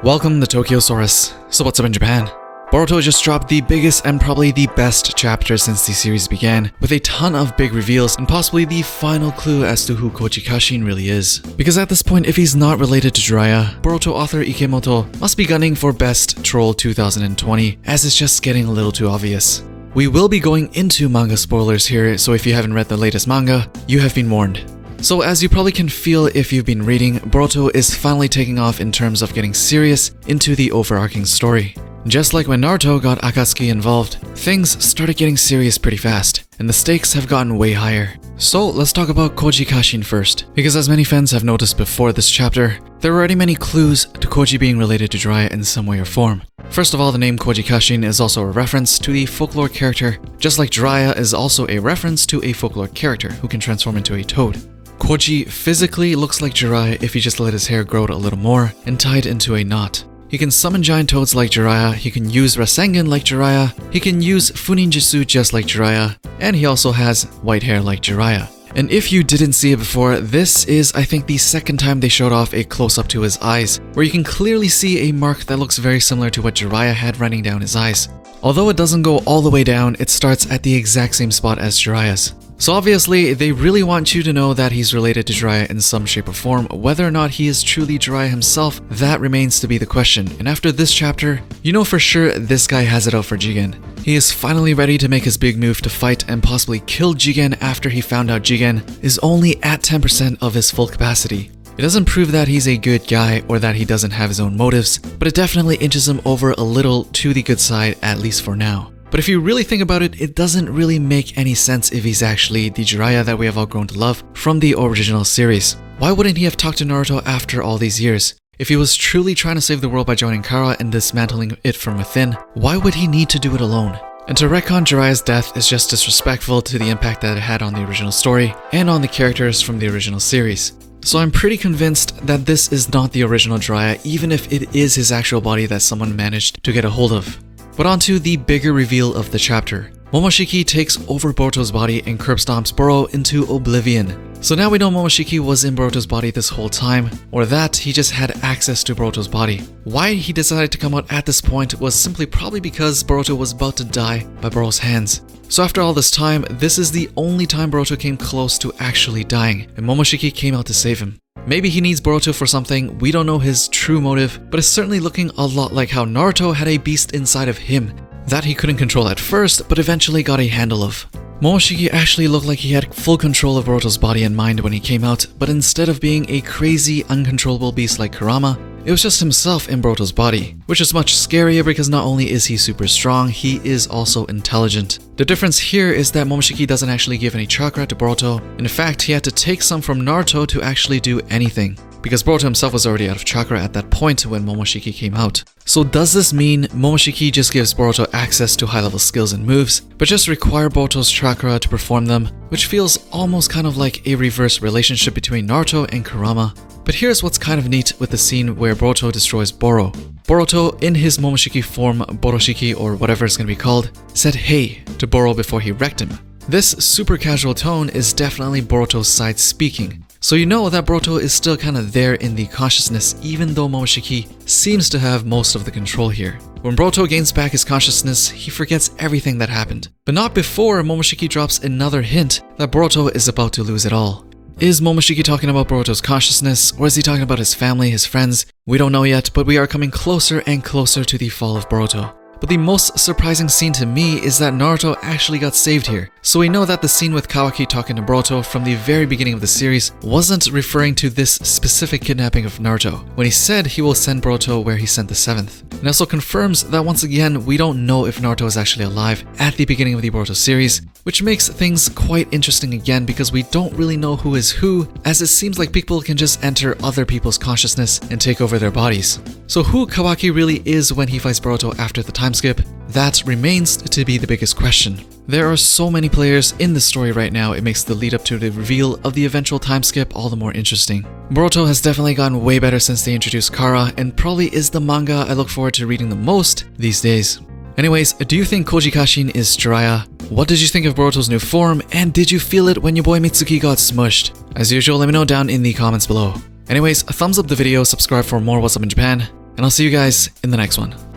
Welcome to Tokyosaurus. So what's up in Japan? Boruto just dropped the biggest and probably the best chapter since the series began, with a ton of big reveals and possibly the final clue as to who Koji Kashin really is. Because at this point, if he's not related to Jiraiya, Boruto author Ikemoto must be gunning for Best Troll 2020, as it's just getting a little too obvious. We will be going into manga spoilers here, so if you haven't read the latest manga, you have been warned. So as you probably can feel if you've been reading, Boruto is finally taking off in terms of getting serious into the overarching story. Just like when Naruto got Akatsuki involved, things started getting serious pretty fast, and the stakes have gotten way higher. So let's talk about Koji Kashin first, because as many fans have noticed before this chapter, there are already many clues to Koji being related to Jiraiya in some way or form. First of all, the name Koji Kashin is also a reference to the folklore character, just like Jiraiya is also a reference to a folklore character who can transform into a toad. Koji physically looks like Jiraiya if he just let his hair grow a little more and tied into a knot. He can summon giant toads like Jiraiya, he can use Rasengan like Jiraiya, he can use Funinjutsu just like Jiraiya, and he also has white hair like Jiraiya. And if you didn't see it before, this is I think the second time they showed off a close-up to his eyes, where you can clearly see a mark that looks very similar to what Jiraiya had running down his eyes. Although it doesn't go all the way down, it starts at the exact same spot as Jiraiya's. So obviously, they really want you to know that he's related to Jiraiya in some shape or form. Whether or not he is truly Jiraiya himself, that remains to be the question. And after this chapter, you know for sure this guy has it out for Jigen. He is finally ready to make his big move to fight and possibly kill Jigen after he found out Jigen is only at 10% of his full capacity. It doesn't prove that he's a good guy or that he doesn't have his own motives, but it definitely inches him over a little to the good side, at least for now. But if you really think about it, it doesn't really make any sense if he's actually the Jiraiya that we have all grown to love from the original series. Why wouldn't he have talked to Naruto after all these years? If he was truly trying to save the world by joining Kara and dismantling it from within, why would he need to do it alone? And to retcon Jiraiya's death is just disrespectful to the impact that it had on the original story and on the characters from the original series. So I'm pretty convinced that this is not the original Jiraiya, even if it is his actual body that someone managed to get a hold of. But on to the bigger reveal of the chapter. Momoshiki takes over Boruto's body and curb stomps Boro into oblivion. So now we know Momoshiki was in Boruto's body this whole time, or that he just had access to Boruto's body. Why he decided to come out at this point was simply probably because Boruto was about to die by Boro's hands. So after all this time, this is the only time Boruto came close to actually dying, and Momoshiki came out to save him. Maybe he needs Boruto for something, we don't know his true motive, but it's certainly looking a lot like how Naruto had a beast inside of him that he couldn't control at first, but eventually got a handle of. Momoshiki actually looked like he had full control of Boruto's body and mind when he came out, but instead of being a crazy, uncontrollable beast like Kurama, it was just himself in Boruto's body, which is much scarier because not only is he super strong, he is also intelligent. The difference here is that Momoshiki doesn't actually give any chakra to Boruto. In fact, he had to take some from Naruto to actually do anything, because Boruto himself was already out of chakra at that point when Momoshiki came out. So does this mean Momoshiki just gives Boruto access to high-level skills and moves, but just require Boruto's chakra to perform them, which feels almost kind of like a reverse relationship between Naruto and Kurama? But here's what's kind of neat with the scene where Boruto destroys Boro. Boruto, in his Momoshiki form, Boroshiki or whatever it's gonna be called, said hey to Boro before he wrecked him. This super casual tone is definitely Boruto's side speaking. So you know that Boruto is still kind of there in the consciousness, even though Momoshiki seems to have most of the control here. When Boruto gains back his consciousness, he forgets everything that happened. But not before Momoshiki drops another hint that Boruto is about to lose it all. Is Momoshiki talking about Boruto's consciousness, or is he talking about his family, his friends? We don't know yet, but we are coming closer and closer to the fall of Boruto. But the most surprising scene to me is that Naruto actually got saved here. So we know that the scene with Kawaki talking to Boruto from the very beginning of the series wasn't referring to this specific kidnapping of Naruto, when he said he will send Boruto where he sent the 7th. It also confirms that once again, we don't know if Naruto is actually alive at the beginning of the Boruto series, which makes things quite interesting again because we don't really know who is who, as it seems like people can just enter other people's consciousness and take over their bodies. So who Kawaki really is when he fights Boruto after the time skip, that remains to be the biggest question. There are so many players in the story right now, it makes the lead up to the reveal of the eventual time skip all the more interesting. Boruto has definitely gotten way better since they introduced Kara, and probably is the manga I look forward to reading the most these days. Anyways, do you think Koji Kashin is Jiraiya? What did you think of Boruto's new form, and did you feel it when your boy Mitsuki got smushed? As usual, let me know down in the comments below. Anyways, thumbs up the video, subscribe for more What's Up in Japan, and I'll see you guys in the next one.